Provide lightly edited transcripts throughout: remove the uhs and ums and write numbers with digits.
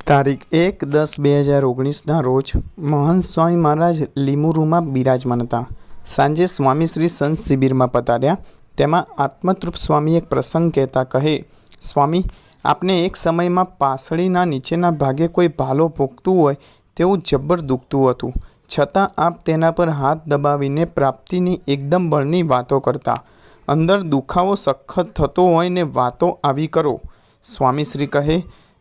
તારીખ 1-10-2019ના રોજ મહંત સ્વામી મહારાજ લીમુરુમાં બિરાજમાન હતા. સાંજે સ્વામીશ્રી સંત શિબિરમાં પધાર્યા. તેમાં આત્મતૃપ્ત સ્વામી એક પ્રસંગ કહેતા કહે, સ્વામી, આપને એક સમયમાં પાસળીના નીચેના ભાગે કોઈ ભાલો ભોગતું હોય તેવું જબ્બર દુખતું હતું. છતાં આપ તેના પર હાથ દબાવીને પ્રાપ્તિની એકદમ બળની વાતો કરતા. અંદર દુખાવો સખત થતો હોય ને વાતો આવી કરો. સ્વામીશ્રી કહે,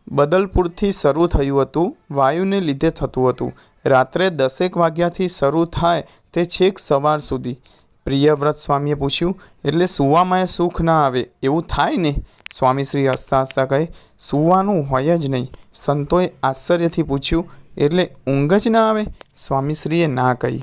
બદલપુરથી શરૂ થયું હતું. વાયુને લીધે થતું હતું. રાત્રે 10 વાગ્યાથી શરૂ થાય તે છેક સવાર સુધી. પ્રિયવ્રત સ્વામીએ પૂછ્યું, એટલે સૂવામાં સુખ ના આવે એવું થાય ને? સ્વામીશ્રી હસતા હસતા કહે, સૂવાનું હોય જ નહીં. સંતોએ આશ્ચર્યથી પૂછ્યું, એટલે ઊંઘ જ ના આવે? સ્વામીશ્રીએ ના કહી.